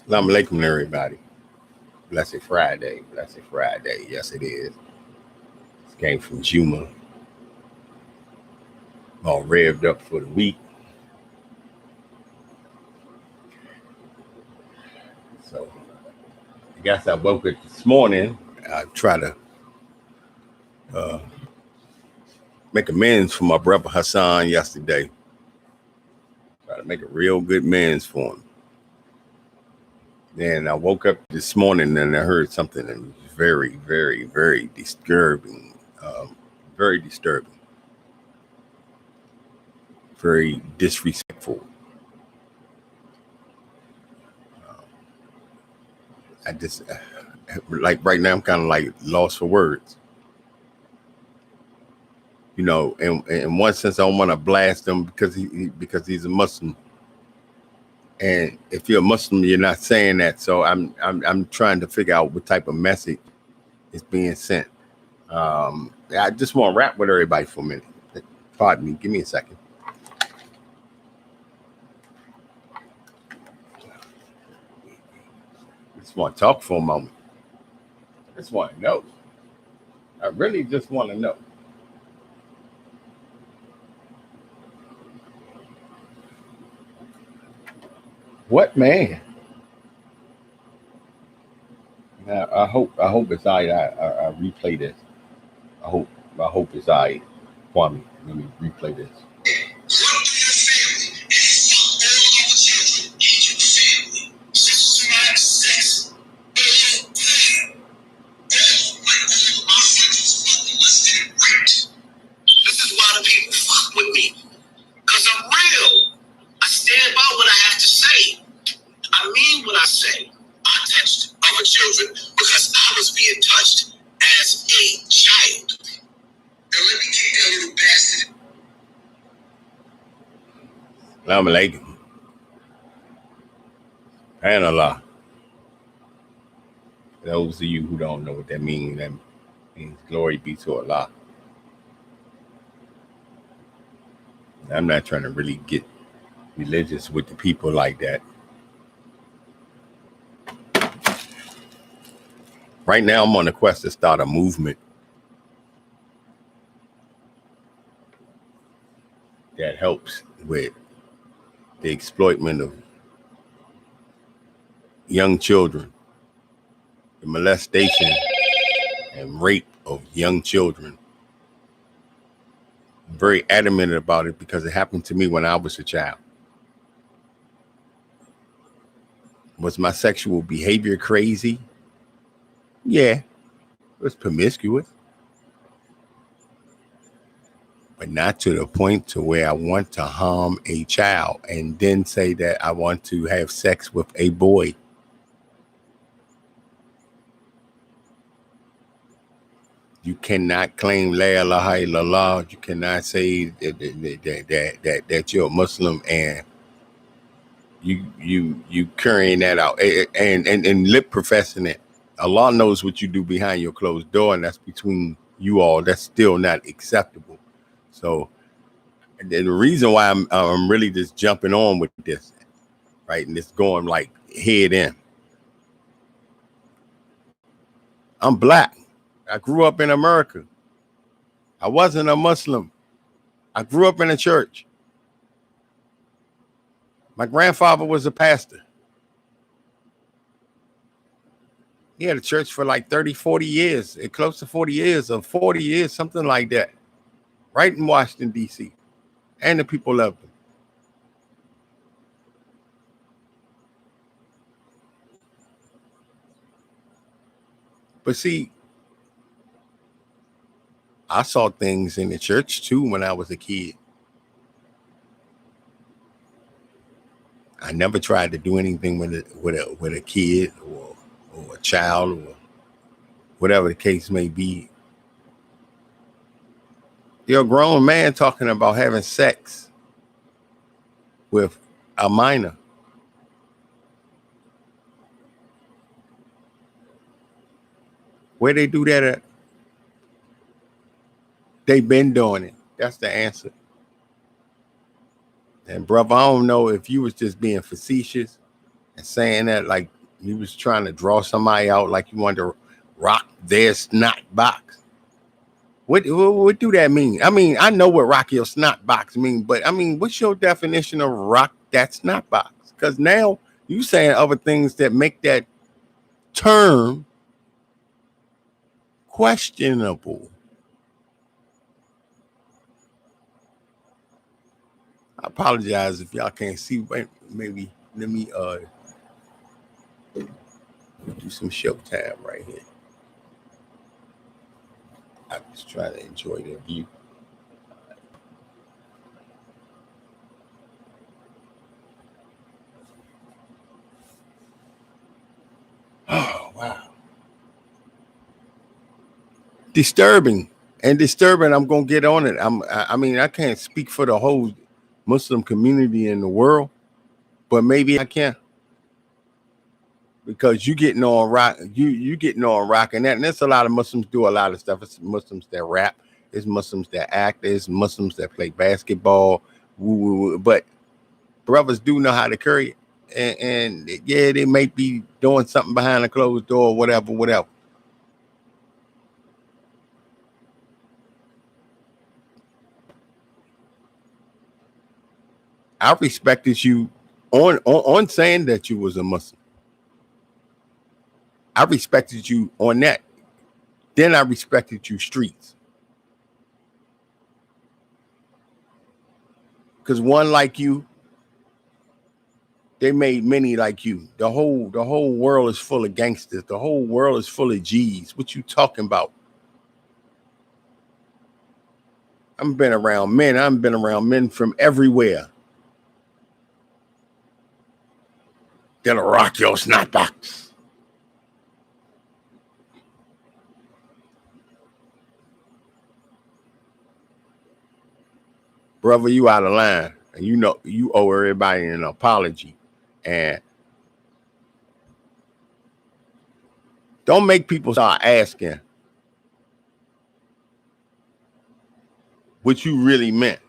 Assalamu alaikum, everybody. Blessed Friday. Blessed Friday. Yes, it is. This came from Juma. All revved up for the week. So, I guess I woke up this morning. I try to make amends for my brother Hassan yesterday. Try to make a real good amends for him. Then I woke up this morning and I heard something that was very, very, very disturbing. Very disturbing. Very disrespectful. I just, like right now, I'm kind of like lost for words. You know, in one sense, I don't want to blast him because he's a Muslim. And if you're a Muslim, you're not saying that. So I'm trying to figure out what type of message is being sent. I just want to rap with everybody for a minute. Pardon me. Give me a second. I just want to talk for a moment. I just want to know. I really just want to know. What man? Now, I hope it's I replay this. I hope it's I. Kwame, let me replay this. Assalamu alaikum. Subhanallah. Those of you who don't know what that means glory be to Allah. I'm not trying to really get religious with the people like that. Right now, I'm on a quest to start a movement that helps with the exploitment of young children, the molestation and rape of young children. I'm very adamant about it because it happened to me when I was a child. Was my sexual behavior crazy? Yeah, it was promiscuous. But not to the point to where I want to harm a child and then say that I want to have sex with a boy. You cannot claim La ilaha illallah. You cannot say that you're a Muslim and you carrying that out and lip professing it. Allah knows what you do behind your closed door, and that's between you all. That's still not acceptable. So the reason why I'm really just jumping on with this, right, and it's going like head in. I'm black. I grew up in America. I wasn't a Muslim. I grew up in a church. My grandfather was a pastor. He had a church for like 30, 40 years, close to 40 years or 40 years, something like that, right in Washington, D.C. And the people loved him. But see, I saw things in the church too when I was a kid. I never tried to do anything with a kid or a child or whatever the case may be. You're a grown man talking about having sex with a minor. Where they do that at? They've been doing it. That's the answer. And brother, I don't know if you was just being facetious and saying that like you was trying to draw somebody out, like you wanted to rock their snot box. What do that mean? I mean, I know what rock your snot box mean, but I mean, what's your definition of rock that snot box? Because now you saying other things that make that term questionable. I apologize if y'all can't see. Wait, maybe let me do some showtime right here. I just try to enjoy the view. Oh wow, disturbing and disturbing. I'm gonna get on it. I mean, I can't speak for the whole Muslim community in the world, but maybe I can, because you getting on rock, you getting on rock and that. And there's a lot of Muslims do a lot of stuff. It's Muslims that rap. It's Muslims that act. There's Muslims that play basketball. But brothers do know how to carry it. And yeah, they may be doing something behind a closed door, whatever. I respected you on saying that you was a Muslim. I respected you on that. Then I respected you streets. Because one like you, they made many like you. The whole world is full of gangsters. The whole world is full of G's. What you talking about? I've been around men. I've been around men from everywhere. That'll rock your snot box. Brother, you out of line. And you know you owe everybody an apology. And don't make people start asking what you really meant.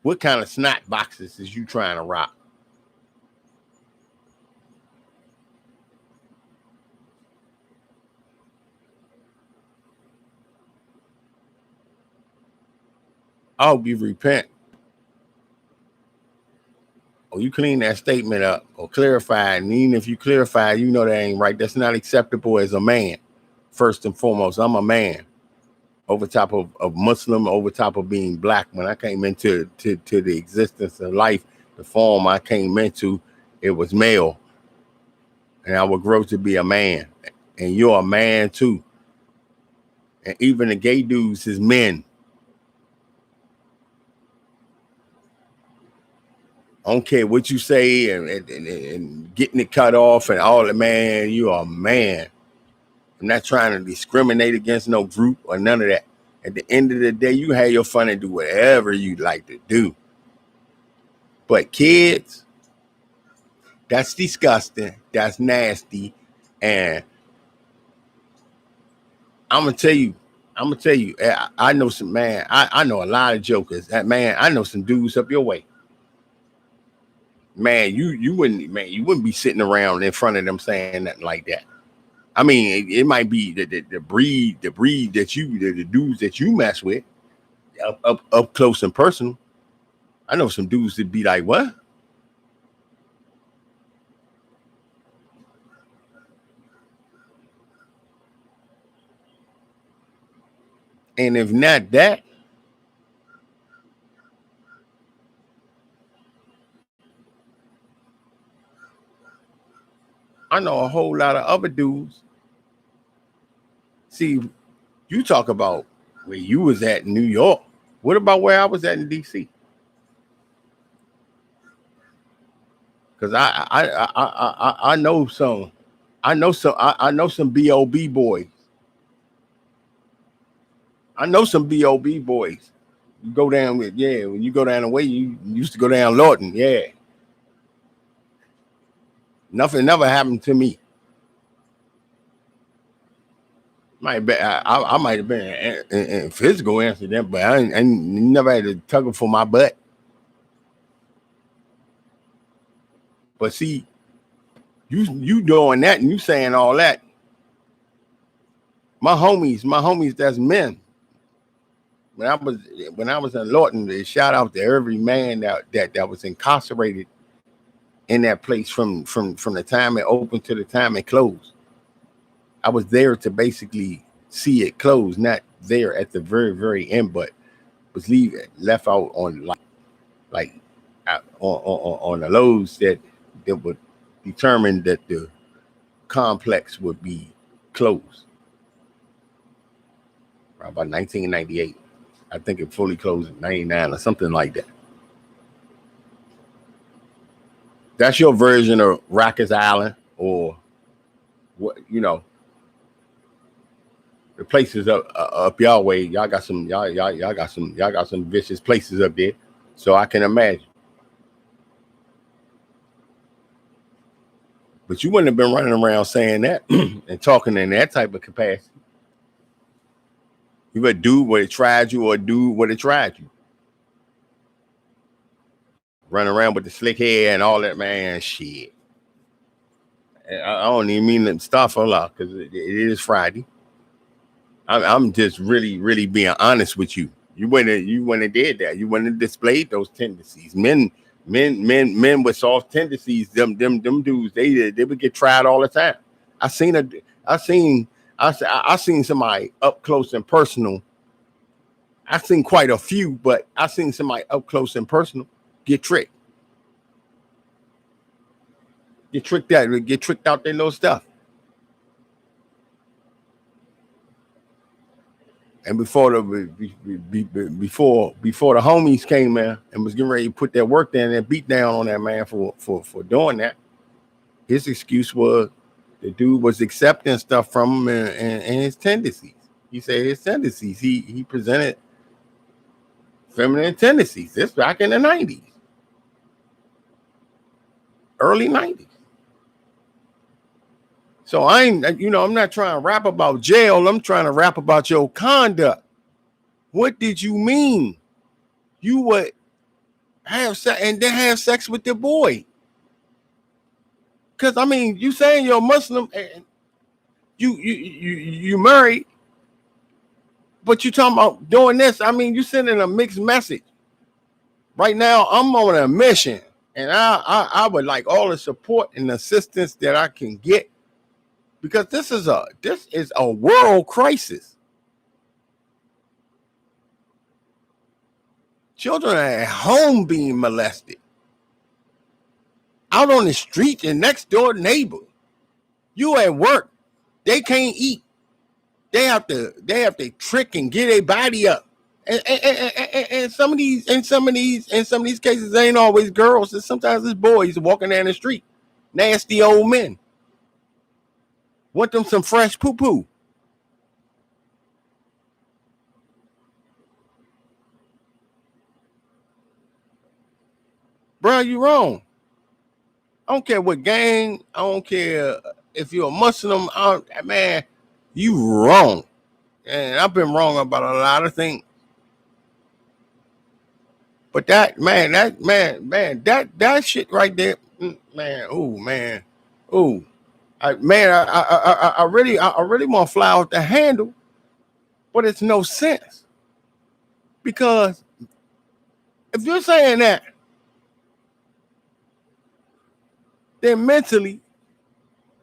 What kind of snot boxes is you trying to rock? I hope you repent, or you clean that statement up, or clarify it. And even if you clarify, you know that ain't right. That's not acceptable as a man. First and foremost, I'm a man. Over top of Muslim, over top of being black. When I came into to the existence of life, the form I came into, it was male. And I would grow to be a man. And you're a man too. And even the gay dudes is men. I don't care what you say and getting it cut off and all that, man, you are a man. I'm not trying to discriminate against no group or none of that. At the end of the day, you have your fun and do whatever you like to do. But kids, that's disgusting. That's nasty. And I'm gonna tell you, I know some man. I know a lot of jokers. That man, I know some dudes up your way. Man, you wouldn't be sitting around in front of them saying nothing like that. I mean, it might be the breed that the dudes that you mess with up close and personal. I know some dudes that be like, what? And if not that, I know a whole lot of other dudes. See, you talk about where you was at in New York. What about where I was at in DC? Because I know some. I know some B.O.B. boys. I know some B.O.B. boys. You go down with, yeah, when you go down the way, you used to go down Lawton, yeah. Nothing never happened to me. Might be, I might have been in physical incident, but I never had to tug for my butt. But see, you doing that and you saying all that. My homies, that's men. When I was in Lawton, shout out to every man that was incarcerated in that place from the time it opened to the time it closed. I was there to basically see it close, not there at the very, very end, but was left out on like on the loads that would determine that the complex would be closed. About 1998. I think it fully closed in 99 or something like that. That's your version of Rikers Island, or what, the places up y'all way. Y'all got some vicious places up there. So I can imagine. But you wouldn't have been running around saying that and talking in that type of capacity. You would do what it tried you, or do what it tried you. Run around with the slick hair and all that, man. Shit. I don't even mean to start for a lot, because it is Friday. I'm just really, really being honest with you. You wouldn't have did that. You wouldn't have displayed those tendencies. Men with soft tendencies, them dudes, they would get tried all the time. I seen somebody up close and personal. I've seen quite a few, but I seen somebody up close and personal get tricked. Get tricked out their little stuff. And before the homies came there and was getting ready to put their work down and beat down on that man for doing that, his excuse was the dude was accepting stuff from him and his tendencies. He said his tendencies. He presented feminine tendencies. This back in the 90s. Early 90s. So I'm not trying to rap about jail. I'm trying to rap about your conduct. What did you mean? You would have sex and then have sex with the boy? Because you saying you're a Muslim and you married, but you talking about doing this. You sending a mixed message. Right now, I'm on a mission, and I would like all the support and assistance that I can get, because this is a world crisis. Children are at home being molested. Out on the street, your next door neighbor. You at work, they can't eat. They have to trick and get their body up. And some of these cases ain't always girls. And sometimes it's boys walking down the street. Nasty old men. Want them some fresh poo-poo. Bro, you wrong. I don't care what gang. I don't care if you're a Muslim. Man, you wrong. And I've been wrong about a lot of things. But that shit right there, man. I really want to fly off the handle, but it's no sense. Because if you're saying that, then mentally,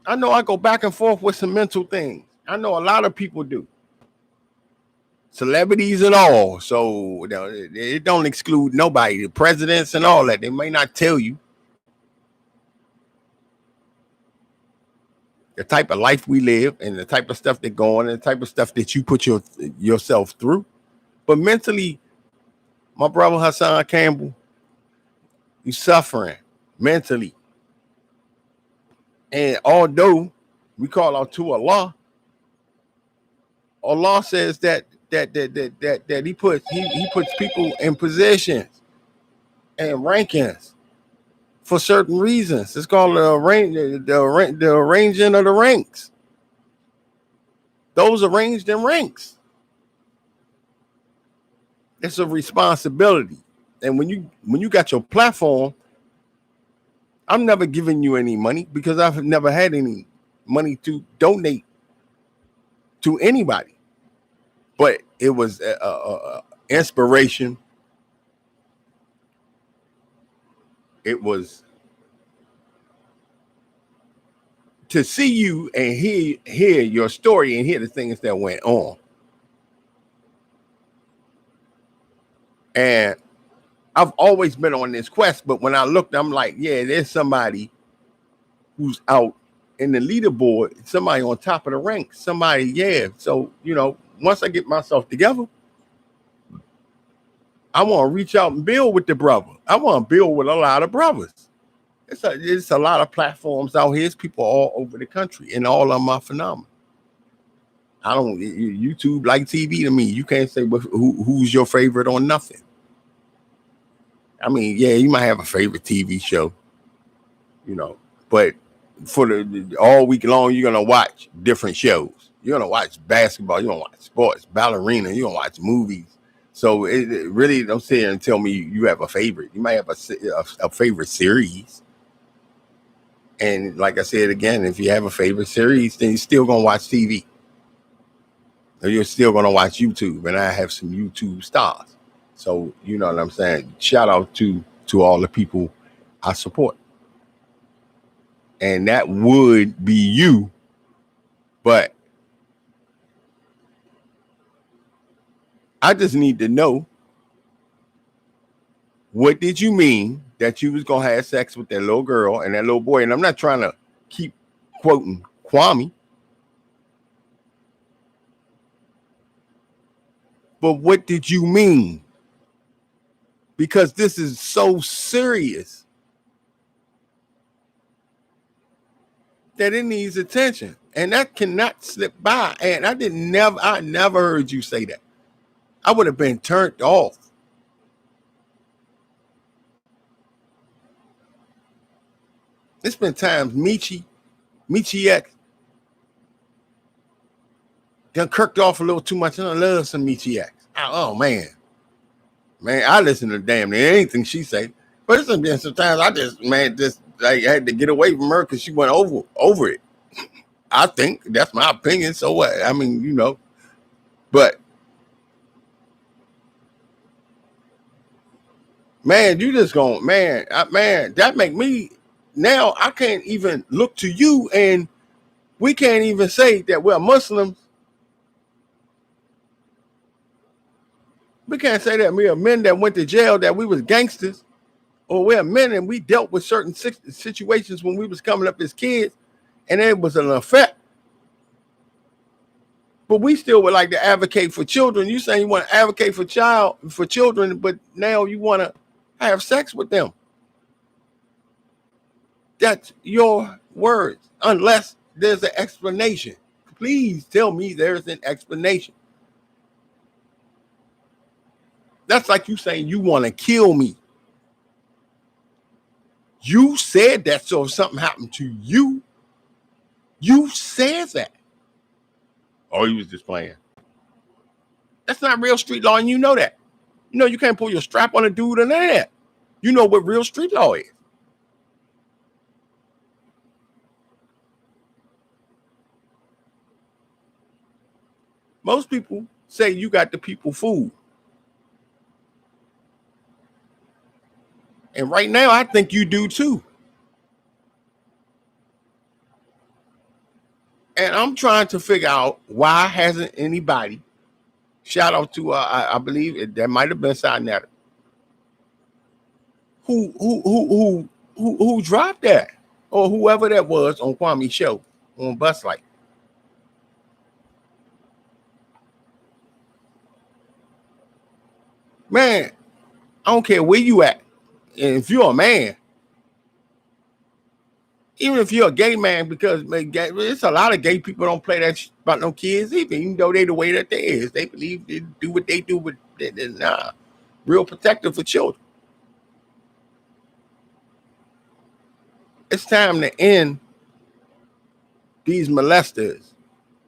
I know I go back and forth with some mental things. I know a lot of people do. Celebrities and all. So it don't exclude nobody. The presidents and all that. They may not tell you the type of life we live and the type of stuff that go on and the type of stuff that you put yourself through. But mentally, my brother Hassan Campbell, he's suffering mentally. And although we call out to Allah says that he puts people in positions and rankings for certain reasons. It's called the arranging of the ranks. Those arranged in ranks. It's a responsibility. And when you got your platform, I'm never giving you any money because I've never had any money to donate to anybody. But it was inspiration. It was to see you and hear your story and hear the things that went on. And I've always been on this quest, but when I looked, I'm like, yeah, there's somebody who's out in the leaderboard, somebody on top of the ranks, somebody, yeah. So, once I get myself together, I want to reach out and build with the brother. I want to build with a lot of brothers. It's a lot of platforms out here. It's people all over the country, and all of them are phenomenal. I don't YouTube like TV to me. You can't say who's your favorite on nothing. I mean, yeah, you might have a favorite TV show, but for the all week long, you're gonna watch different shows. You're gonna watch basketball. You're gonna watch sports, ballerina. You're gonna watch movies. So it really don't sit here and tell me you have a favorite. You might have a favorite series. And like I said again, if you have a favorite series, then you're still gonna watch TV. Or you're still gonna watch YouTube. And I have some YouTube stars. So you know what I'm saying? Shout out to all the people I support. And that would be you, but I just need to know, what did you mean that you was gonna have sex with that little girl and that little boy? And I'm not trying to keep quoting Kwame, but what did you mean? Because this is so serious that it needs attention, and that cannot slip by. And I never heard you say that. I would have been turned off. It's been times Michi X done kirked off a little too much, and I love some Michi X. Oh man, I listen to damn near anything she say. But it's been sometimes I just had to get away from her because she went over it. I think that's my opinion. So what? I mean, but man, you just going, man, that make me now. I can't even look to you, and we can't even say that we're Muslims. We can't say that we are men that went to jail, that we was gangsters, or we're men and we dealt with certain situations when we was coming up as kids, and it was an effect. But we still would like to advocate for children. You saying you want to advocate for children, but now you want to have sex with them. That's your words, unless there's an explanation. Please tell me there's an explanation. That's like you saying you want to kill me. You said that, so if something happened to you, you said that. Oh, he was just playing. That's not real street law, and you know that. You can't pull your strap on a dude or none of that. You know what real street law is. Most people say you got the people fooled. And right now, I think you do too. And I'm trying to figure out, why hasn't anybody, shout out to, I believe that might have been Sinetta, who dropped that, or whoever that was on Kwame's show on Bus Light. Man, I don't care where you at. And if you're a man, even if you're a gay man, because it's a lot of gay people don't play that about no kids even though they the way that they is. They believe they do what they do, but they're not real protective for children. It's time to end these molesters,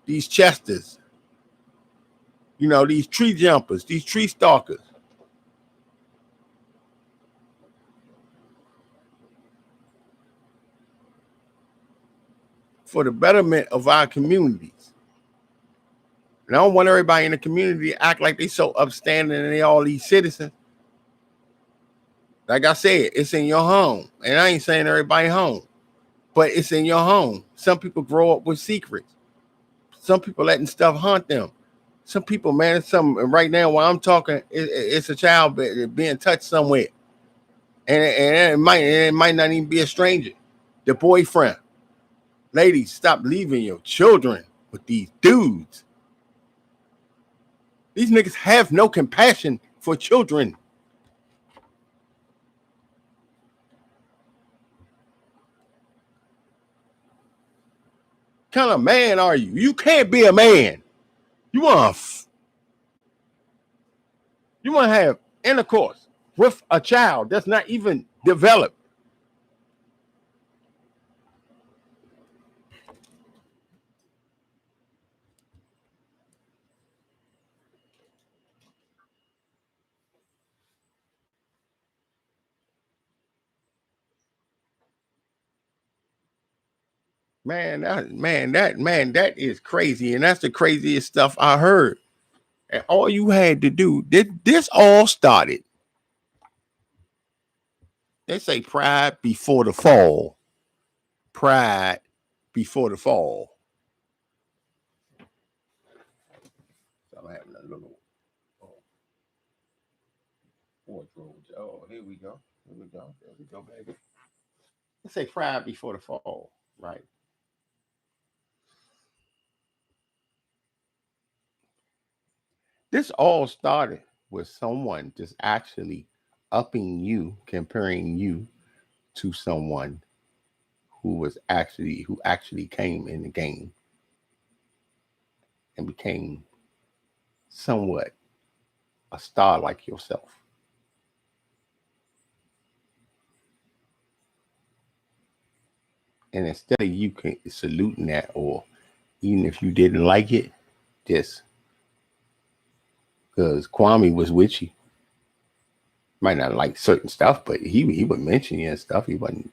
these chesters, these tree jumpers, these tree stalkers. for the betterment of our communities. And I don't want everybody in the community to act like they so upstanding and they all these citizens. Like I said, it's in your home. And I ain't saying everybody home, but it's in your home. Some people grow up with secrets. Some people letting stuff haunt them. Some people, man, right now while I'm talking, it's a child being touched somewhere. And it might not even be a stranger. The boyfriend. Ladies, stop leaving your children with these dudes. These niggas have no compassion for children. What kind of man are you? You can't be a man. You want to have intercourse with a child that's not even developed. That is crazy. And that's the craziest stuff I heard. And all you had to do, this all started. They say pride before the fall. Pride before the fall. So I'm having a little wardrobe. Oh, here we go. Here we go. There we go, baby. They say pride before the fall, right? This all started with someone just actually upping you, comparing you to someone who actually came in the game and became somewhat a star like yourself. And instead of you saluting that, or even if you didn't like it, just because Kwame was with you, might not like certain stuff, but he would mention you and stuff. He wasn't.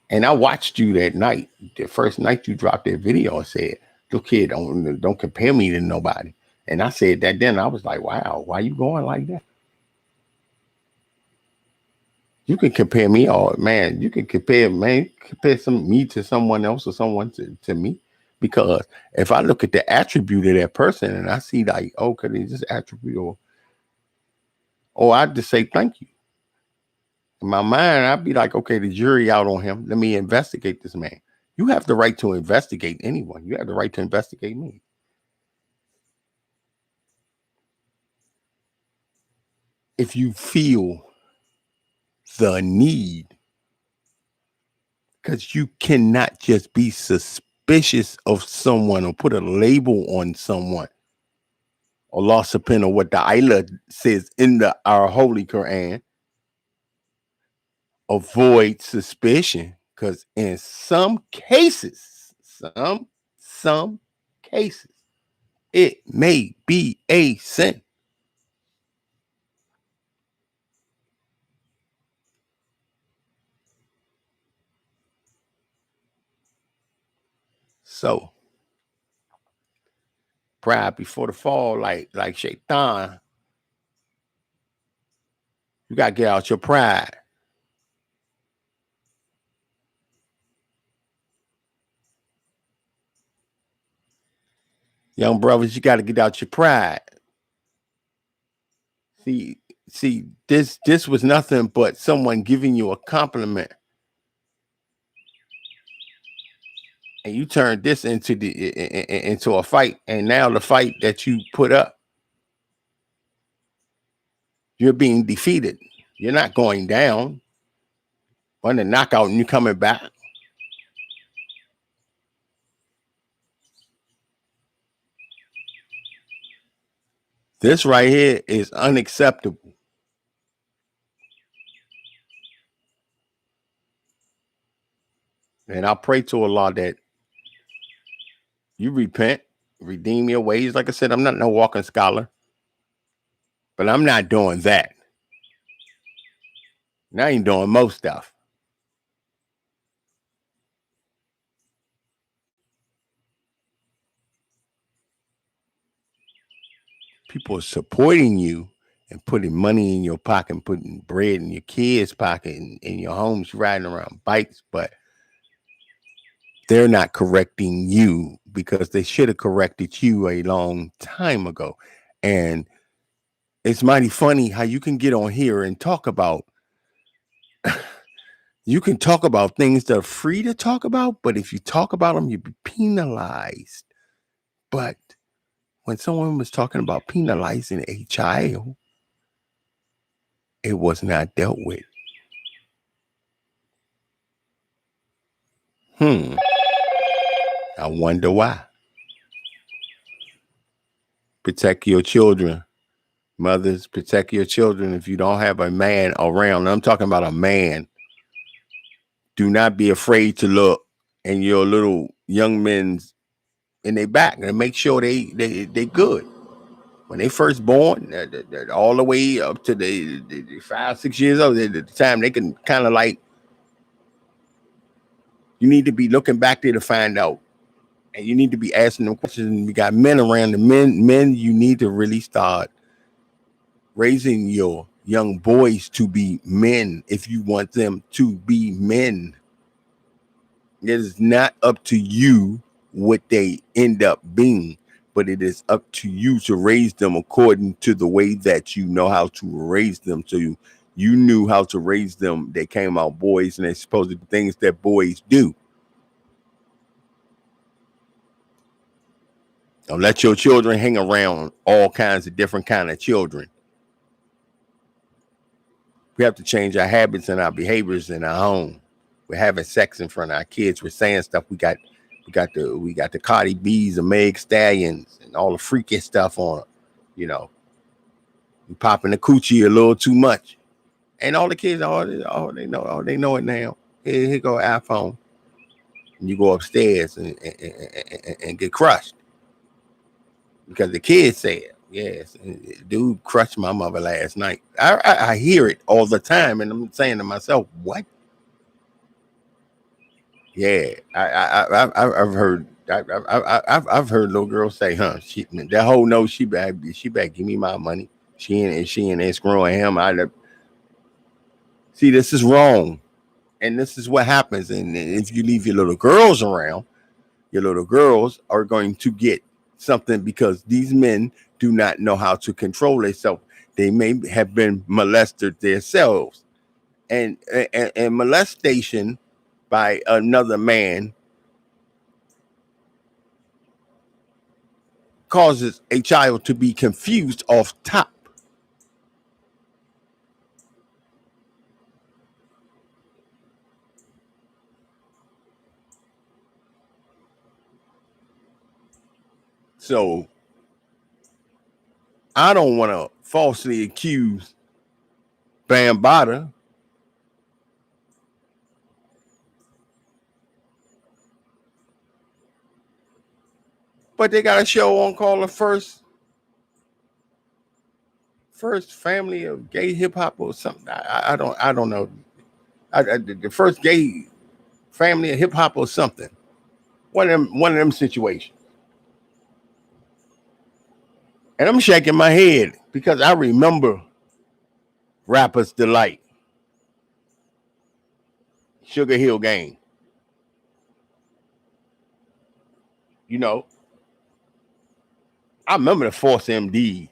And I watched you that night, the first night you dropped that video, and said, "Look, kid, don't compare me to nobody." And I said that then. I was like, "Wow, why you going like that?" You can compare me, or man, you can compare some me to someone else or someone to me. Because if I look at the attribute of that person and I see like, oh, could they just attribute, or I just say thank you. In my mind, I'd be like, okay, the jury out on him. Let me investigate this man. You have the right to investigate anyone. You have the right to investigate me. If you feel the need, because you cannot just be suspicious of someone or put a label on someone. Allah subhanahu wa ta'ala says in our holy Quran, avoid suspicion, because in some cases, it may be a sin. So pride before the fall, like Shaitan, you gotta get out your pride. Young brothers, you gotta get out your pride. See, this was nothing but someone giving you a compliment. And you turned this into a fight, and now the fight that you put up, you're being defeated. You're not going down. On the knockout, and you're coming back. This right here is unacceptable. And I pray to Allah that you repent, redeem your ways. Like I said, I'm not no walking scholar, but I'm not doing that. And I ain't doing most stuff. People are supporting you and putting money in your pocket, and putting bread in your kids' pocket, and in your homes, riding around bikes, but they're not correcting you because they should have corrected you a long time ago. And it's mighty funny how you can get on here and talk about things that are free to talk about, but if you talk about them, you'll be penalized. But when someone was talking about penalizing a child, it was not dealt with. I wonder why. Protect your children. Mothers, protect your children. If you don't have a man around, I'm talking about a man, do not be afraid to look in your little young men's in their back and make sure they good. When they first born, all the way up to the 5, 6 years old, at the time they can kind of like, you need to be looking back there to find out. And you need to be asking them questions. We got men around. The men, you need to really start raising your young boys to be men if you want them to be men. It is not up to you what they end up being, but it is up to you to raise them according to the way that you know how to raise them. So you knew how to raise them. They came out boys, and they're supposed to be things that boys do. Don't let your children hang around all kinds of different kind of children. We have to change our habits and our behaviors in our home. We're having sex in front of our kids. We're saying stuff. We got the Cardi B's and Meg Stallions and all the freaky stuff on it. You know, we popping the coochie a little too much. And all the kids, they know it now. Here go iPhone. And you go upstairs and get crushed. Because the kids said, yes, dude crushed my mother last night. I hear it all the time, and I'm saying to myself, what? Yeah, I've heard. I've heard little girls say, "Huh?" That whole no, she back give me my money. She ain't escrowing him. See, this is wrong, and this is what happens. And if you leave your little girls around, your little girls are going to get something because these men do not know how to control themselves. They may have been molested themselves, and molestation by another man causes a child to be confused off top. So I don't want to falsely accuse Bambaataa, but they got a show on called the first family of gay hip hop or something. I don't know. The first gay family of hip hop or something. One of them situations. And I'm shaking my head because I remember Rapper's Delight, Sugar Hill Gang. You know, I remember the Force MDs,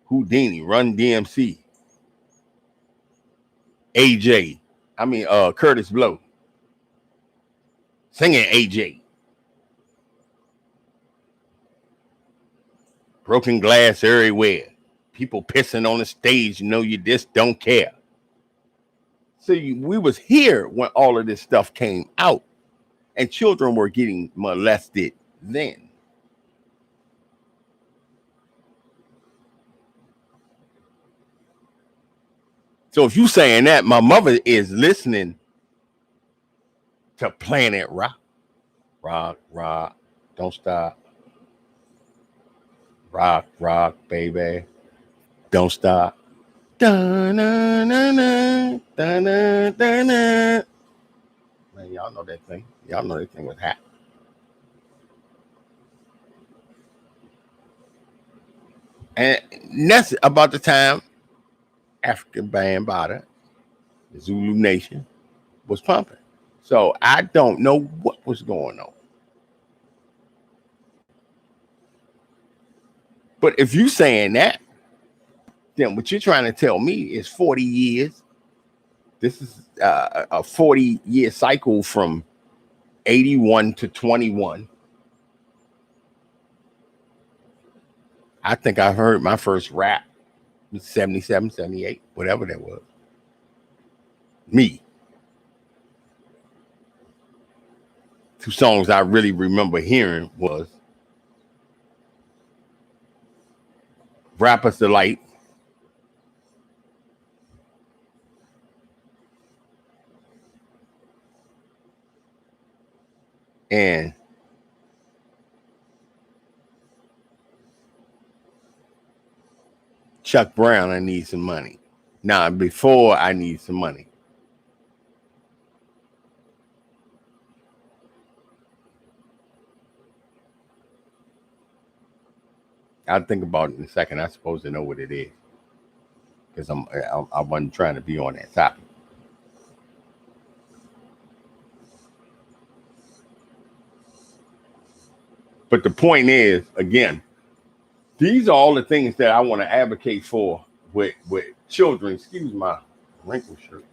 Houdini, Run DMC, AJ. Curtis Blow, singing AJ. Broken glass everywhere. People pissing on the stage. You know, you just don't care. So we was here when all of this stuff came out, and children were getting molested then. So if you saying that, my mother is listening to Planet Rock, rock, don't stop, rock, baby, don't stop. Da-na-na-na, da-na-na-na. Man, y'all know that thing. Y'all know that thing was hot. And that's about the time African Bambaataa, the Zulu Nation, was pumping. So I don't know what was going on. But if you saying that, then what you're trying to tell me is 40 years. This is a 40-year cycle from 81 to 21. I think I heard my first rap was 77, 78, whatever that was. Me. Two songs I really remember hearing was Rapper's Delight and Chuck Brown, I Need Some Money. Now, before I Need Some Money. I'll think about it in a second. I'm supposed to know what it is because I wasn't trying to be on that topic. But the point is, again, these are all the things that I want to advocate for with children. Excuse my wrinkled shirt.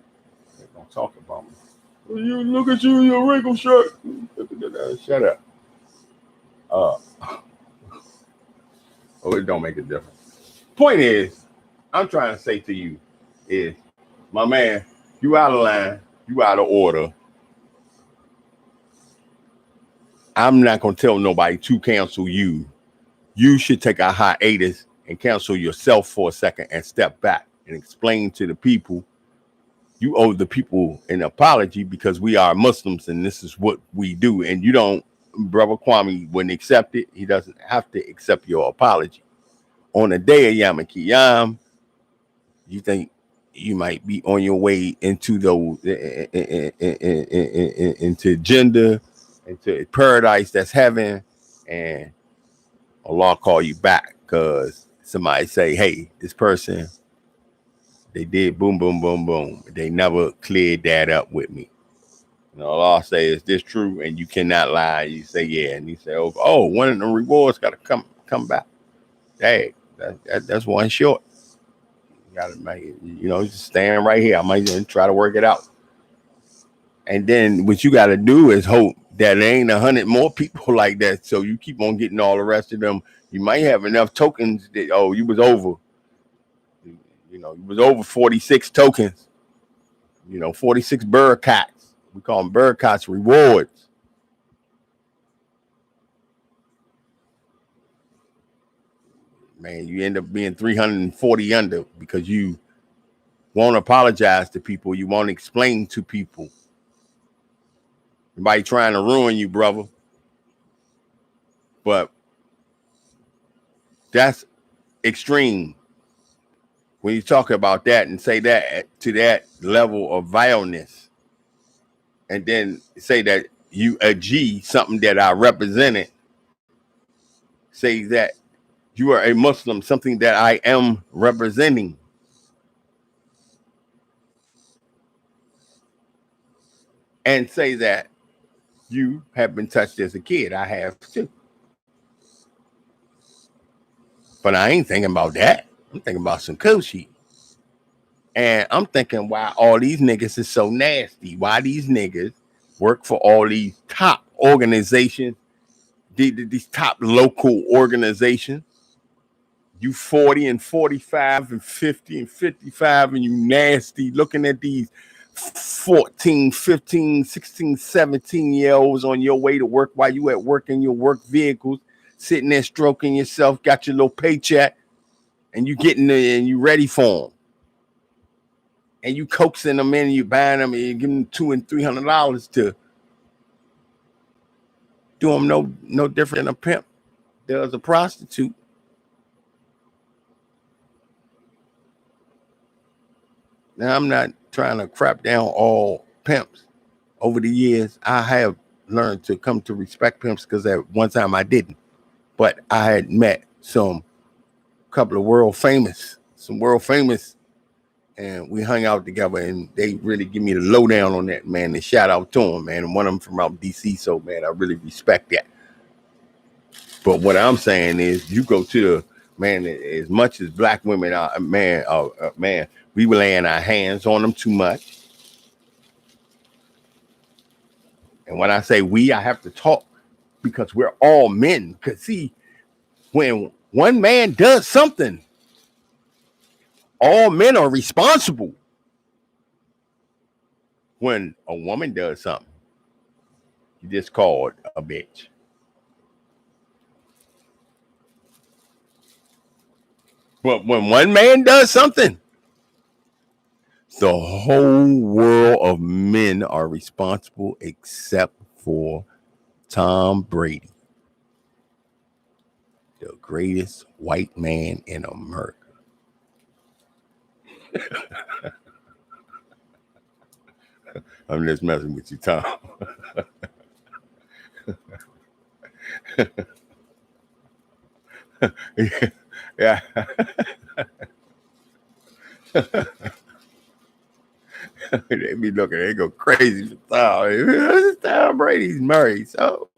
They don't talk about me. You look at you in your wrinkled shirt. Shut up. Oh, it don't make a difference. Point is, I'm trying to say to you is, my man, you out of line, you out of order. I'm not gonna tell nobody to cancel you. You should take a hiatus and cancel yourself for a second and step back and explain to the people. You owe the people an apology because we are Muslims and this is what we do. And you don't, Brother Kwame wouldn't accept it. He doesn't have to accept your apology. On the day of Yom Kippur, you think you might be on your way into those into gender, into paradise that's heaven, and Allah call you back because somebody say, hey, this person, they did boom, boom, boom, boom. They never cleared that up with me. And Allah say, is this true? And you cannot lie. You say, yeah. And he say, oh, one of the rewards got to come back. Hey, that's one short. You got to make it, just stand right here. I might even try to work it out. And then what you got to do is hope that there ain't 100 more people like that. So you keep on getting all the rest of them. You might have enough tokens that, you was over. You was over 46 tokens. 46 bird cots. We call them bird cots rewards. Man, you end up being 340 under because you won't apologize to people. You won't explain to people. Somebody trying to ruin you, brother. But that's extreme. When you talk about that and say that to that level of vileness, and then say that you agree something that I represented, say that you are a Muslim, something that I am representing. And say that you have been touched as a kid. I have too. But I ain't thinking about that. I'm thinking about some coochie. And I'm thinking why all these niggas is so nasty. Why these niggas work for all these top organizations, these top local organizations. You 40 and 45 and 50 and 55 and you nasty looking at these 14, 15, 16, 17-year-olds on your way to work while you at work in your work vehicles, sitting there stroking yourself, got your little paycheck, and you getting there and you ready for them. And you coaxing them in and you buying them and you give them $200 and $300 to do them no different than a pimp does a prostitute. Now, I'm not trying to crap down all pimps. Over the years, I have learned to come to respect pimps because at one time I didn't. But I had met some couple of world famous, and we hung out together, and they really give me the lowdown on that, man. And shout out to them, man. And one of them from out DC, so man, I really respect that. But what I'm saying is, you go to the man, as much as black women are, man, we were laying our hands on them too much. And when I say we, I have to talk because we're all men. Because see, when one man does something, all men are responsible. When a woman does something, you just called a bitch. But when one man does something, the whole world of men are responsible except for Tom Brady, the greatest white man in America. I'm just messing with you, Tom. Yeah. They be looking, they go crazy for Tom. Tom Brady's married, so.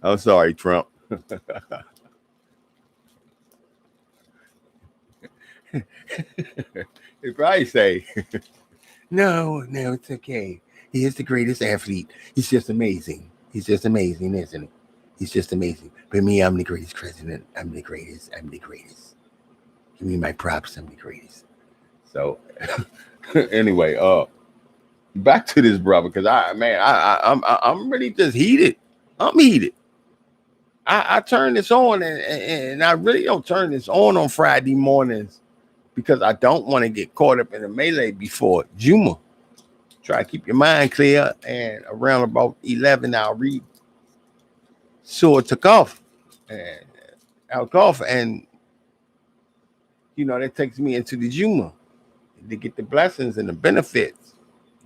I'm sorry, Trump. They probably say, no, it's okay. He is the greatest athlete. He's just amazing. He's just amazing, isn't he? He's just amazing. But me, I'm the greatest president. I'm the greatest. Give me my props. I'm the greatest. So, anyway, back to this brother, because I'm really just heated. I'm heated. I turn this on, and I really don't turn this on Friday mornings because I don't want to get caught up in a melee before Juma. Try to keep your mind clear, and around about 11, I'll read Surah took off, and and that takes me into the Juma to get the blessings and the benefits.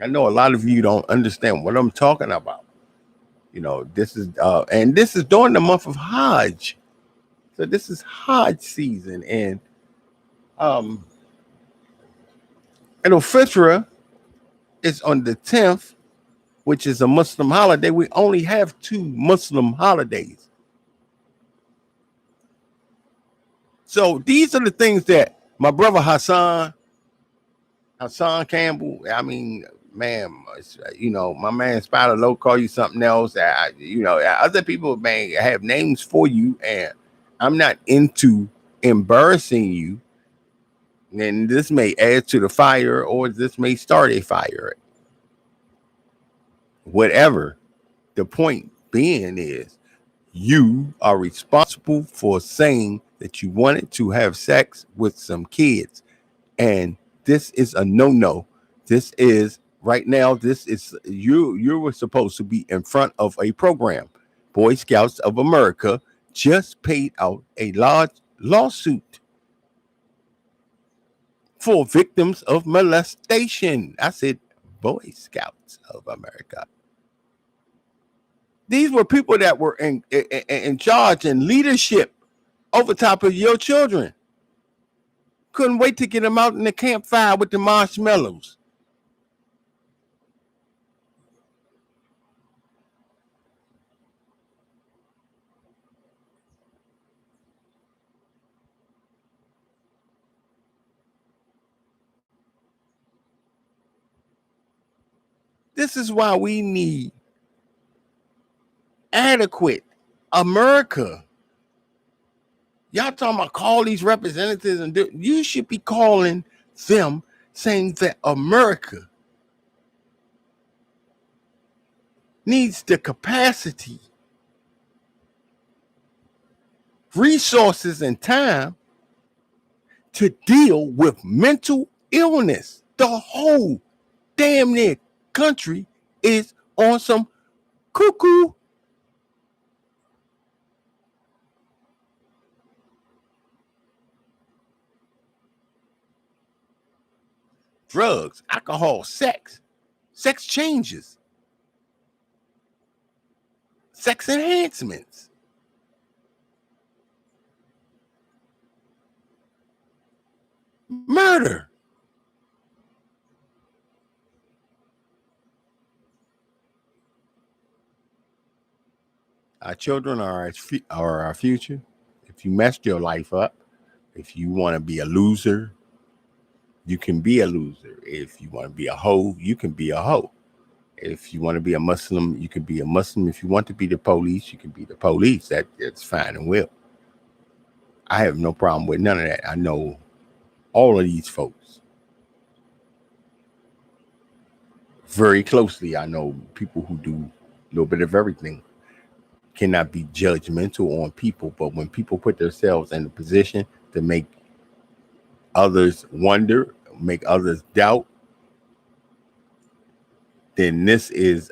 I know a lot of you don't understand what I'm talking about. This is and this is during the month of Hajj. So this is Hajj season, and Fitra is on the 10th, which is a Muslim holiday. We only have 2 Muslim holidays. So these are the things that my brother Hassan Campbell, I mean, man, my man Spider Low call you something else. Other people may have names for you, and I'm not into embarrassing you. And this may add to the fire, or this may start a fire. Whatever. The point being is, you are responsible for saying that you wanted to have sex with some kids. And this is a no-no. This is right now. This is you were supposed to be in front of a program. Boy Scouts of America just paid out a large lawsuit for victims of molestation. I said Boy Scouts of America. These were people that were in charge and leadership over top of your children. Couldn't wait to get them out in the campfire with the marshmallows. This is why we need adequate America. Y'all talking about call these representatives, and you should be calling them, saying that America needs the capacity, resources, and time to deal with mental illness. The whole damn near country is on some cuckoo. Drugs, alcohol, sex changes, sex enhancements. Murder. Our children are our future. If you messed your life up, if you want to be a loser, you can be a loser. If you want to be a hoe, you can be a hoe. If you want to be a Muslim, you can be a Muslim. If you want to be the police, you can be the police. That's fine and well. I have no problem with none of that. I know all of these folks very closely. I know people who do a little bit of everything. Cannot be judgmental on people, but when people put themselves in a position to make others wonder, make others doubt, then this is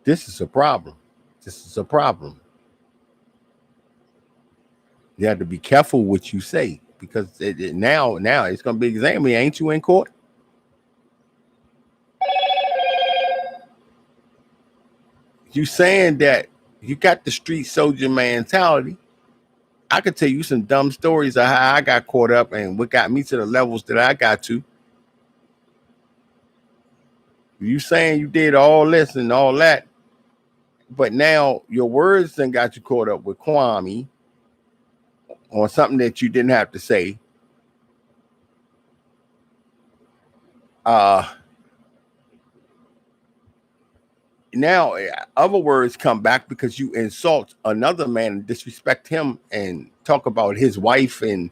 this is a problem. This is a problem. You have to be careful what you say because now it's going to be examined. Ain't you in court? You saying that you got the street soldier mentality. I could tell you some dumb stories of how I got caught up and what got me to the levels that I got to. You saying you did all this and all that, but now your words then got you caught up with Kwame on something that you didn't have to say. Now other words come back because you insult another man and disrespect him and talk about his wife and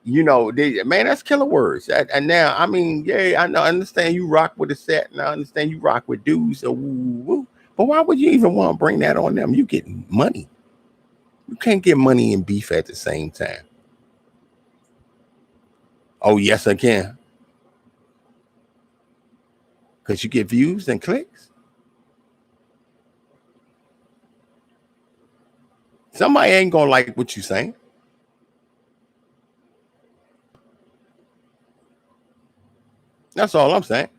man, that's killer words. And now, I mean, yeah, I understand you rock with a set, and I understand you rock with dudes. So woo. But why would you even want to bring that on them? You get money. You can't get money and beef at the same time. Oh, yes, I can. Because you get views and clicks. Somebody ain't going to like what you're saying. That's all I'm saying.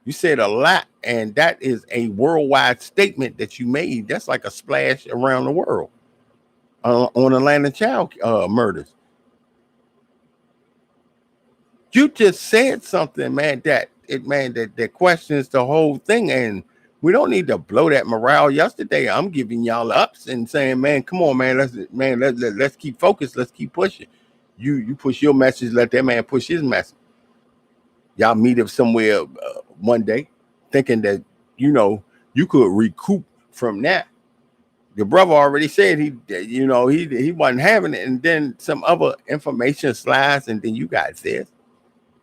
You said a lot, and that is a worldwide statement that you made. That's like a splash around the world on Atlanta child murders. You just said something, man, that questions the whole thing, and we don't need to blow that morale. Yesterday, I'm giving y'all ups and saying, man, come on, man, let's keep focused, let's keep pushing. You push your message, let that man push his message. Y'all meet up somewhere one day, thinking that you could recoup from that. Your brother already said he wasn't having it, and then some other information slides, and then you got this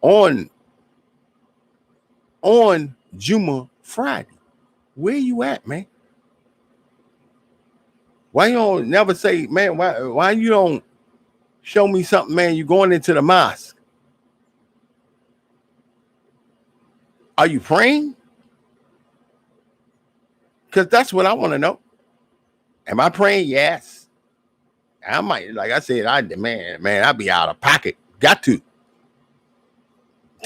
on Juma Friday. Where you at, man? Why you don't never say, man? Why you don't show me something, man? You going into the mosque? Are you praying? Because that's what I want to know. Am I praying? Yes. I might, like I said, I be out of pocket. Got to.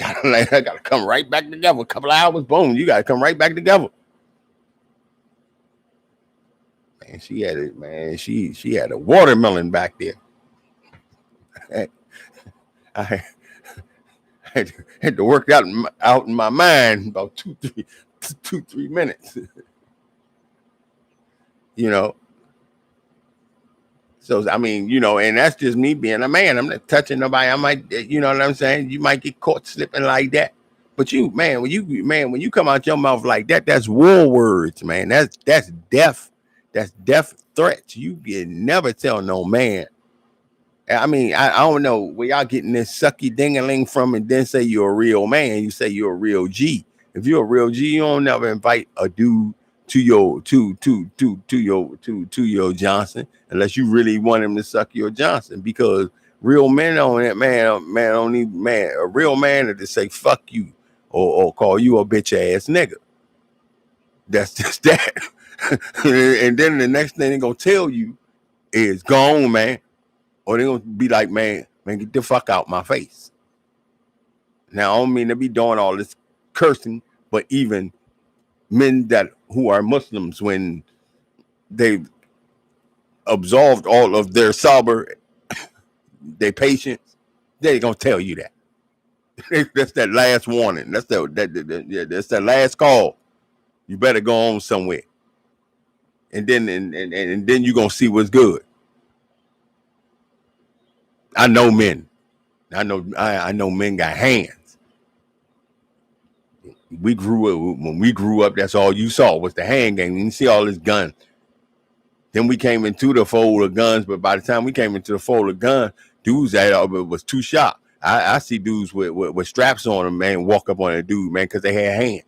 I gotta come right back together. A couple of hours, boom, you gotta come right back together. Man, she had it, man. She had a watermelon back there. I had to work out in my mind about 3 minutes. So I mean, and that's just me being a man. I'm not touching nobody. I might, you know what I'm saying? You might get caught slipping like that. But when you come out your mouth like that, that's war words, man. That's death. That's death threats. You can never tell no man. I mean, I don't know where y'all getting this sucky dingaling from, and then say you're a real man. You say you're a real G. If you're a real G, you don't never invite a dude to your Johnson unless you really want him to suck your Johnson. Because real men on that man don't need man. A real man to say fuck you or call you a bitch ass nigga. That's just that. And then the next thing they're gonna tell you is go on, man. Or they're gonna be like, man, get the fuck out my face. Now, I don't mean to be doing all this cursing, but even men who are Muslims, when they've absolved all of their sober their patience, they're gonna tell you that. That's that last warning. That's that's that last call. You better go on somewhere, and then you're gonna see what's good. I know men. I know men got hands. We grew up when we grew up. That's all you saw was the hand game. You didn't see all this gun. Then we came into the fold of guns, but by the time we came into the fold of guns, dudes that was too sharp. I see dudes with straps on them, man, walk up on a dude, man, because they had hands.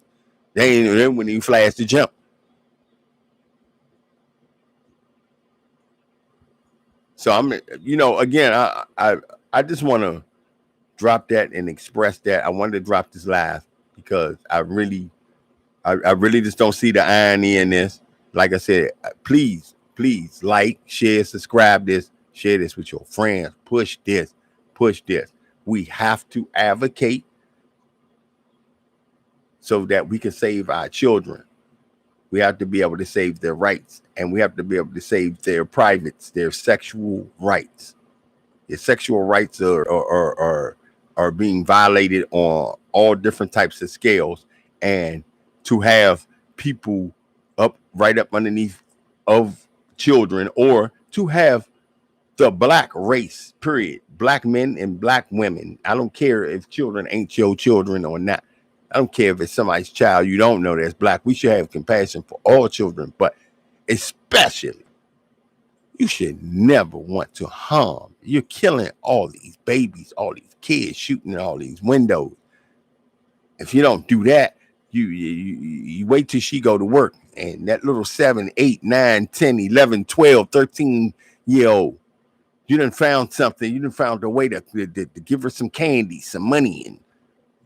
They wouldn't even flash to jump. So I'm, again, I just want to drop that and express that. I wanted to drop this live because I really just don't see the irony in this. Like I said, please like, share, subscribe this, share this with your friends. Push this. We have to advocate so that we can save our children. We have to be able to save their rights, and we have to be able to save their privates, their sexual rights. Their sexual rights are being violated on all different types of scales, and to have people right up underneath of children, or to have the black race, period, black men and black women. I don't care if children ain't your children or not. I don't care if it's somebody's child you don't know that's black. We should have compassion for all children, but especially, you should never want to harm. You're killing all these babies, all these kids, shooting all these windows. If you don't do that, you wait till she go to work, and that little 7, 8, 9, 10, 11, 12, 13-year-old, you done found something. You done found a way to give her some candy, some money, and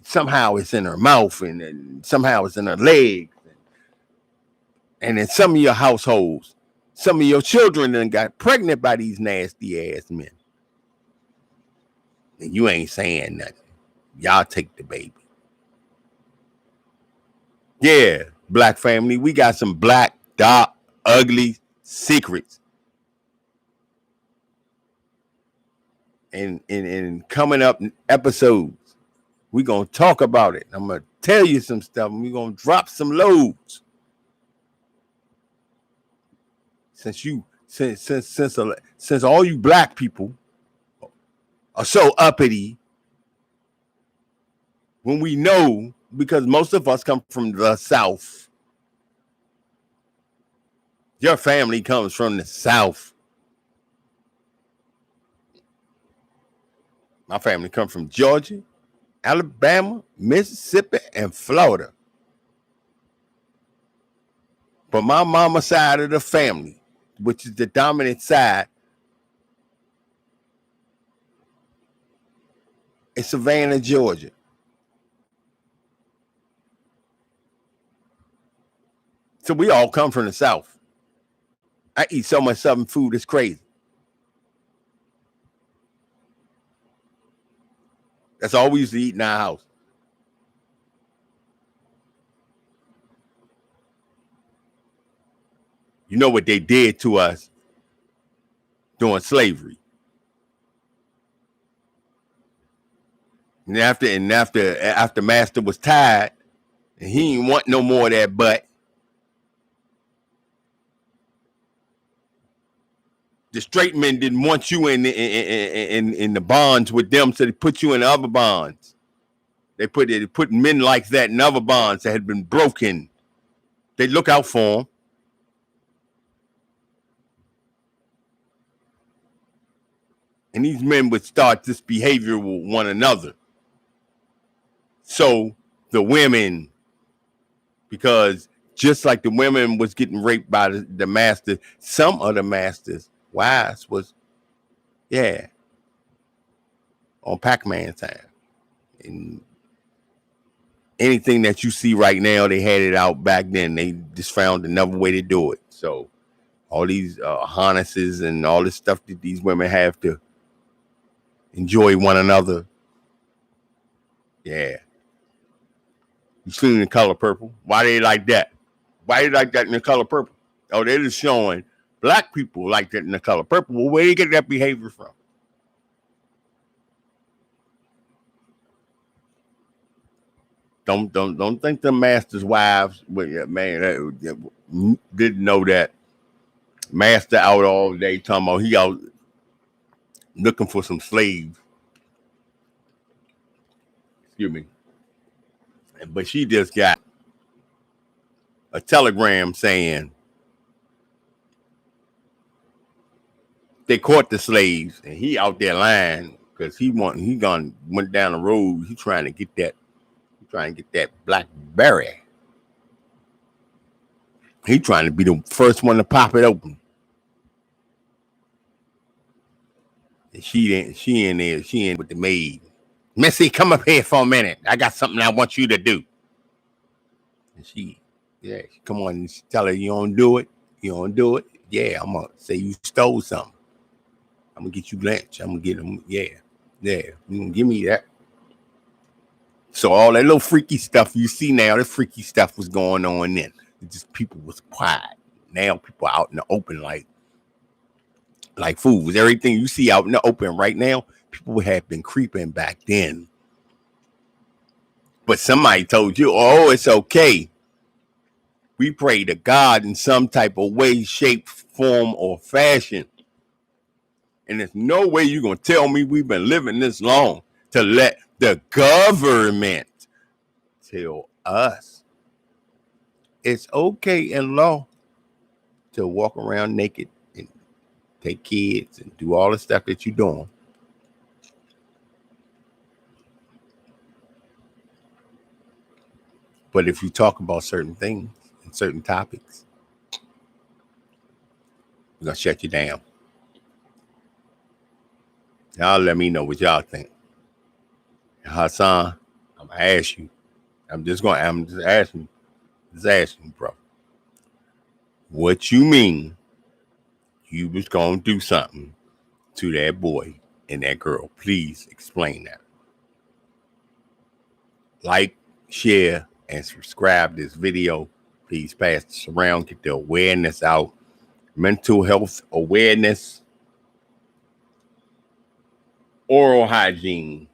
somehow it's in her mouth, and somehow it's in her legs. And in some of your households, some of your children done got pregnant by these nasty ass men. And you ain't saying nothing. Y'all take the baby. Yeah, black family, we got some black, dark, ugly secrets. And coming up episodes, we're going to talk about it. I'm going to tell you some stuff, and we're going to drop some loads. Since all you black people are so uppity, when we know, because most of us come from the South. Your family comes from the South. My family comes from Georgia, Alabama, Mississippi, and Florida. But my mama's side of the family, which is the dominant side, is Savannah, Georgia. So we all come from the South. I eat so much Southern food, it's crazy. That's all we used to eat in our house. You know what they did to us during slavery. And after Master was tired, and he didn't want no more of that butt, the straight men didn't want you in the bonds with them, so they put you in other bonds. They put men like that in other bonds that had been broken. They look out for them. And these men would start this behavior with one another. So the women, because just like the women was getting raped by the master, some of the masters' wives was, on Pac-Man time. And anything that you see right now, they had it out back then. They just found another way to do it. So all these harnesses and all this stuff that these women have to enjoy one another. Yeah. You seen The Color Purple? Why they like that? Why they like that in The Color Purple? Oh, they're just showing black people like that in The Color Purple. Well, where do you get that behavior from? Don't think the masters' wives, man, didn't know that master out all day talking about he out looking for some slaves. Excuse me, but she just got a telegram saying they caught the slaves and he out there lying because he went down the road. He trying to get that blackberry. He trying to be the first one to pop it open. And she in there. She in with the maid. Missy, come up here for a minute. I got something I want you to do. And she come on and tell her you don't do it. You don't do it. Yeah, I'm gonna say you stole something. I'm gonna get you lynched. I'm gonna get him. Yeah. You gonna give me that. So all that little freaky stuff you see now, the freaky stuff was going on then. It just people was quiet. Now people are out in the open like fools. Everything you see out in the open right now, people have been creeping back then. But somebody told you, oh, it's okay. We pray to God in some type of way, shape, form, or fashion. And there's no way you're going to tell me we've been living this long to let the government tell us it's okay in law to walk around naked and take kids and do all the stuff that you're doing. But if you talk about certain things and certain topics, we're going to shut you down. Y'all let me know what y'all think. Hassan, I'm going to ask you. I'm just asking you, bro. What you mean you was going to do something to that boy and that girl? Please explain that. Like, share, and subscribe this video. Please pass this around. Get the awareness out. Mental health awareness. Oral hygiene.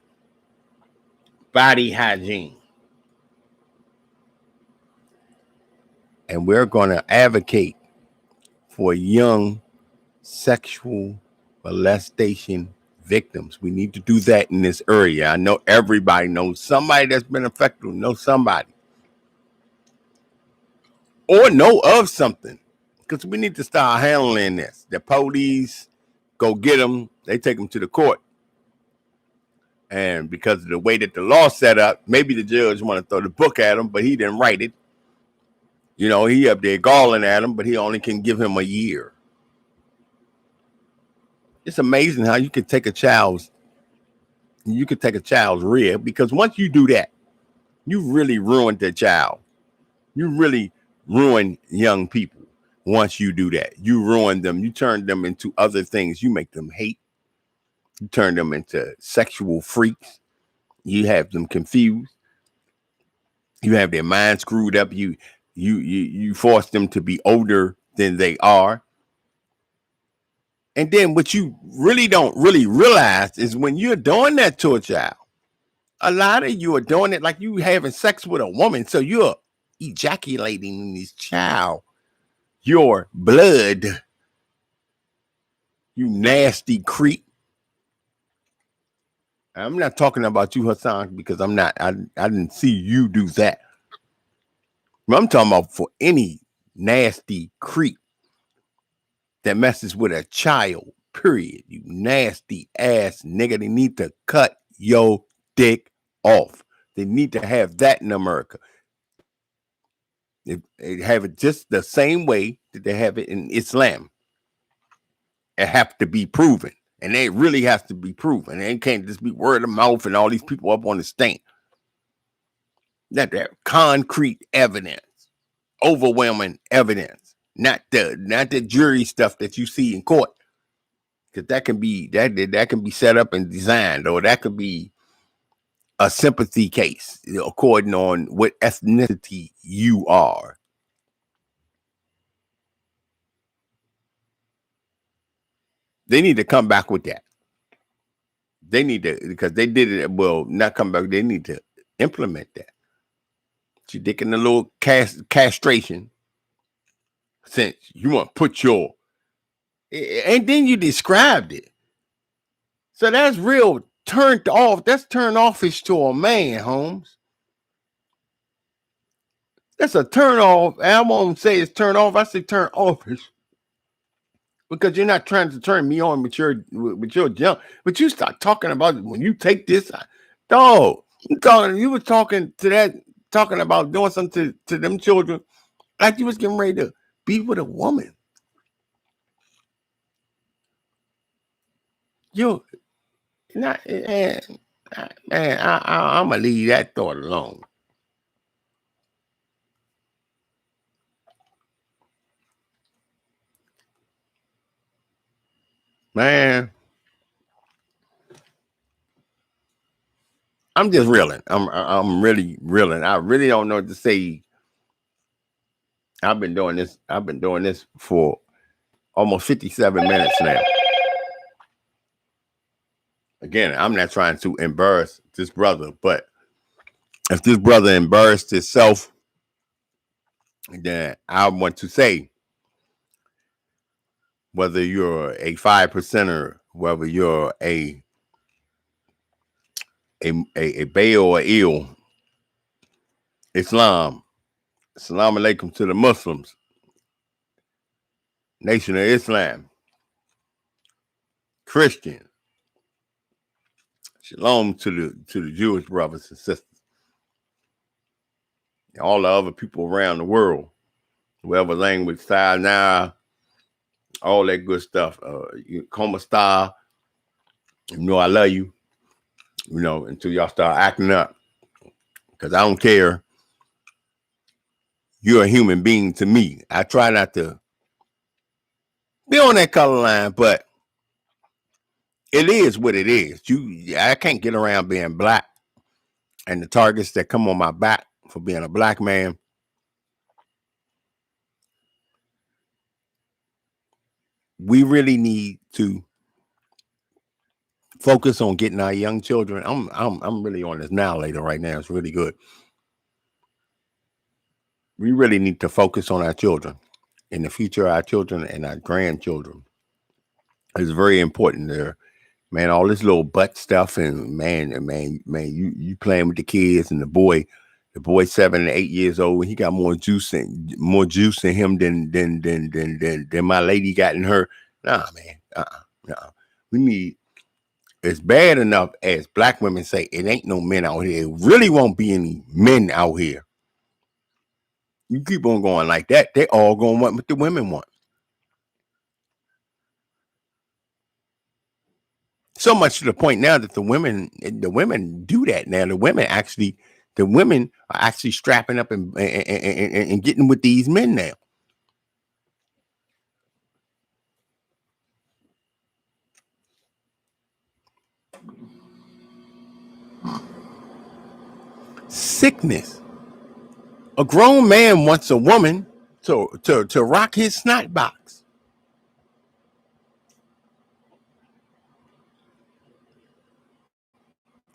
Body hygiene. And we're going to advocate for young sexual molestation victims. We need to do that in this area. I know everybody knows somebody that's been affected, knows somebody, or know of something, because we need to start handling this. The police go get them, they take them to the court, and because of the way that the law set up, maybe the judge want to throw the book at him, but he didn't write it. You know, he up there galling at him, but he only can give him a year. It's amazing how you can take a child's rib, because once you do that, you really ruined the child. You really ruin young people. Once you do that, you ruin them. You turn them into other things. You make them hate. You turn them into sexual freaks. You have them confused. You have their mind screwed up. You force them to be older than they are. And then what you really don't realize is when you're doing that to a child, a lot of you are doing it like you having sex with a woman. So you're ejaculating in this child your blood. You nasty creep. I'm not talking about you, Hassan, because I didn't see you do that. I'm talking about for any nasty creep that messes with a child, period. You nasty ass nigga. They need to cut your dick off. They need to have that in America. They have it just the same way that they have it in Islam. It has to be proven. And it really has to be proven. It can't just be word of mouth and all these people up on the stand. That concrete evidence, overwhelming evidence, not the jury stuff that you see in court. Because that can be set up and designed, or that could be a sympathy case, according on what ethnicity you are. They need to come back with that. They need to, because they did it. Well, not come back. They need to implement that. Put your dick in the little castration. Since you want to put your, and then you described it. So that's real turned off. That's turn offish to a man, Holmes. That's a turn off. I won't say it's turn off. I say turn offish. Because you're not trying to turn me on with your junk. But you start talking about it when you take this. Dog, you were talking about doing something to them children like you was getting ready to be with a woman. You not man, I'm gonna leave that thought alone. Man, I'm just reeling. I'm really reeling. I really don't know what to say. I've been doing this for almost 57 minutes now. Again, I'm not trying to embarrass this brother, but if this brother embarrassed himself, then I want to say, whether you're a 5%er, whether you're a bay or a ill, Islam, Assalamu alaikum to the Muslims, Nation of Islam, Christian, shalom to the Jewish brothers and sisters, and all the other people around the world, whatever language, style, now, all that good stuff. Coma style, I love you, until y'all start acting up, because I don't care. You're a human being to me. I try not to be on that color line, but it is what it is. I can't get around being black, and the targets that come on my back for being a black man. We really need to focus on getting our young children. I'm really on this now later right now. It's really good. We really need to focus on our children, in the future, our children and our grandchildren. It's very important there. Man, all this little butt stuff, and man, you playing with the kids, and the boy 7 and 8 years old, he got more juice in him than my lady got in her. Nah, man, we need. It's bad enough as black women say it ain't no men out here. It really won't be any men out here. You keep on going like that, they all gonna want what the women want. So much to the point now that the women do that now. The women are actually strapping up and getting with these men now. Sickness. A grown man wants a woman to rock his snot box.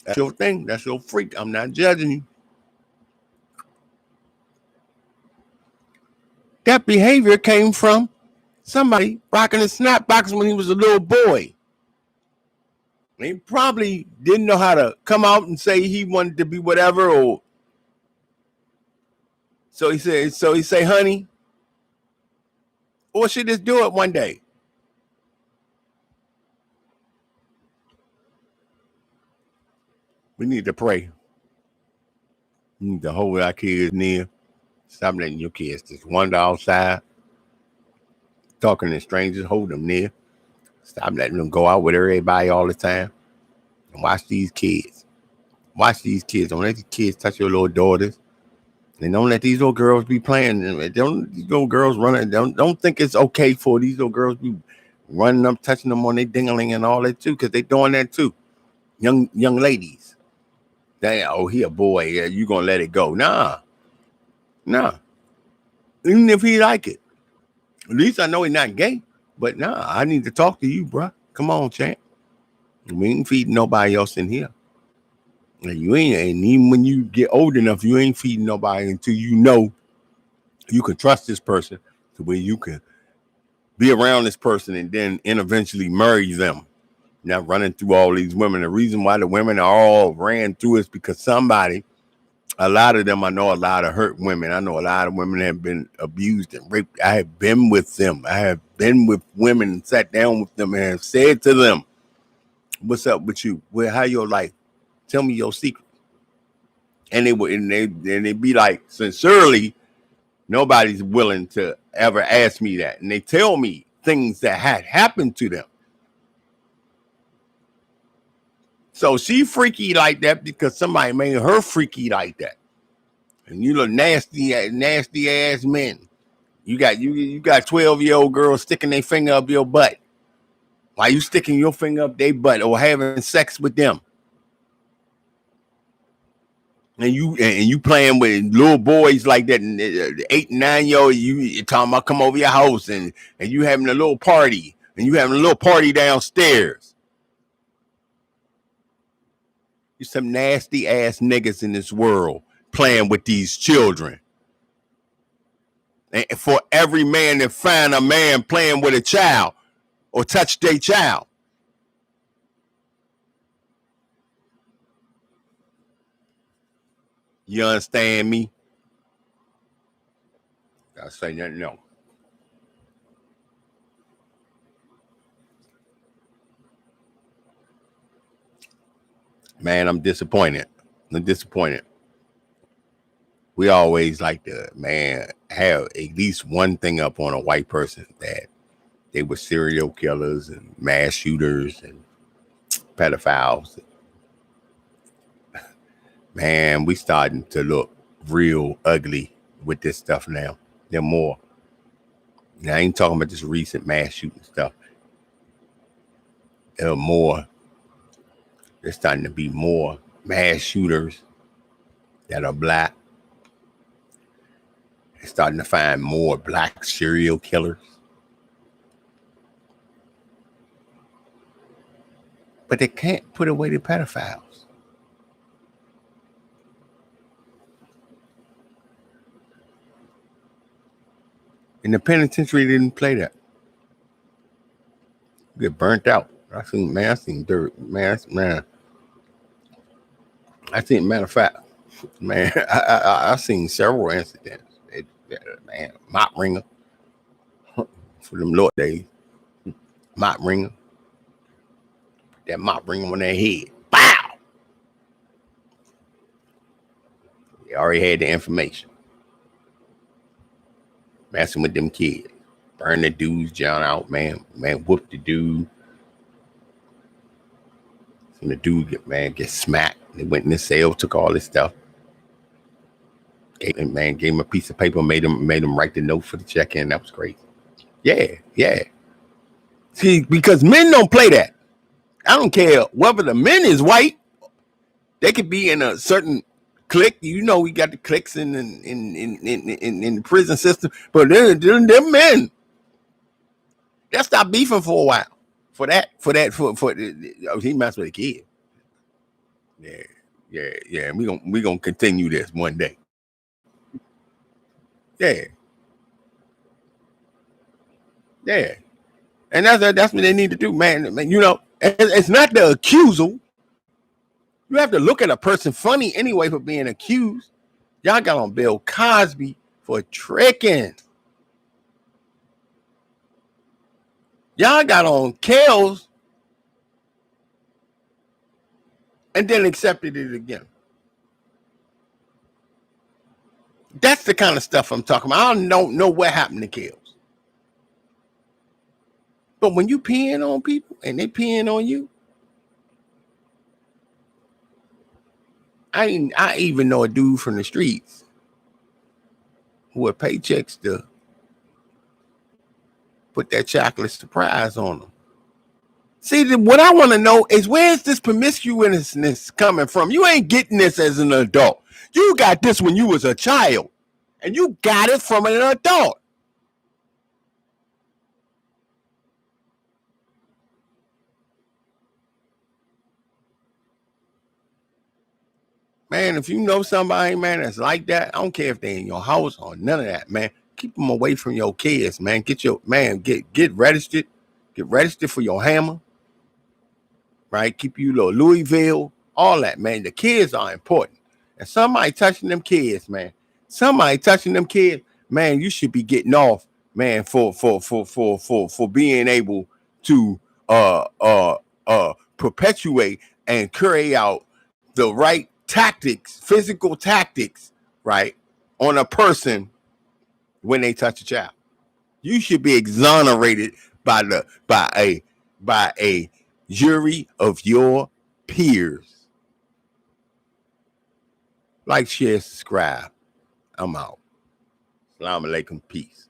That's your thing. That's your freak. I'm not judging you. That behavior came from somebody rocking his snot box when he was a little boy. He probably didn't know how to come out and say he wanted to be whatever, or so he say, honey, or should just do it one day. We need to pray. We need to hold our kids near. Stop letting your kids just wander outside, talking to strangers. Hold them near. Stop letting them go out with everybody all the time. And watch these kids. Watch these kids. Don't let these kids touch your little daughters. And don't let these little girls be playing. These little girls running. Don't think it's okay for these little girls be running up, touching them on their dingling and all that too, because they doing that too. Young ladies. He a boy. Yeah, you gonna let it go? Nah. Even if he like it, at least I know he's not gay. But nah, I need to talk to you, bro. Come on, champ. We ain't feeding nobody else in here. And you ain't, and even when you get old enough, you ain't feeding nobody until you know you can trust this person to where you can be around this person and then eventually marry them. Not running through all these women. The reason why the women are all ran through is because somebody, a lot of them, I know a lot of hurt women. I know a lot of women have been abused and raped. I have been with them. I have been with women and sat down with them and have said to them, "What's up with you? Well, how your life? Tell me your secret." And they would, and they be like, sincerely, nobody's willing to ever ask me that, and they tell me things that had happened to them. So she freaky like that because somebody made her freaky like that. And you look nasty ass men. You got 12-year-old girls sticking their finger up your butt. Why you sticking your finger up their butt or having sex with them? And you playing with little boys like that, and 8 and 9 year old, you talking about come over your house and you having a little party and you having a little party downstairs. You some nasty ass niggas in this world playing with these children. And for every man to find a man playing with a child or touch their child. You understand me? I say nothing, no. Man, I'm disappointed. I'm disappointed. We always like to, man, have at least one thing up on a white person that they were serial killers and mass shooters and pedophiles. Man, we starting to look real ugly with this stuff now. They're more. Now, I ain't talking about this recent mass shooting stuff. They're more. There's starting to be more mass shooters that are black. They're starting to find more black serial killers. But they can't put away the pedophiles. And the penitentiary didn't play that. You get burnt out. I seen dirt. Man. I seen, matter of fact, man, I seen several incidents. Man, mop ringer for them Lord days. Mop ringer. That mop ringer on their head. Bow! They already had the information. Messing with them kids. Burn the dudes down out, man. Man, whoop the dude. And the dude get smacked. They went in the cell, took all this stuff. Gave him a piece of paper, made him write the note for the check-in. That was crazy. Yeah. See, because men don't play that. I don't care whether the men is white. They could be in a certain clique. You know, we got the cliques in the prison system, but them men, they'll stop beefing for a while. For he messed with a kid. Yeah. We gonna continue this one day. Yeah. And that's what they need to do, man. You know, it's not the accusal. You have to look at a person funny anyway for being accused. Y'all got on Bill Cosby for tricking. Y'all got on Kels and then accepted it again. That's the kind of stuff I'm talking about. I don't know what happened to Kels. But when you peeing on people and they peeing on you, I even know a dude from the streets who had paychecks to put that chocolate surprise on them. See, what I want to know is where's this promiscuousness coming from? You ain't getting this as an adult. You got this when you was a child, and you got it from an adult. Man, if you know somebody, man, that's like that, I don't care if they in your house or none of that, man. Keep them away from your kids, man. Get registered. Get registered for your hammer, right? Keep you little Louisville, all that, man. The kids are important. And somebody touching them kids, man. Somebody touching them kids, man, you should be getting off, man, for being able to perpetuate and carry out the right tactics, physical tactics, right, on a person when they touch a child. You should be exonerated by a jury of your peers. Like, share, subscribe. I'm out. Assalamu alaikum. Peace.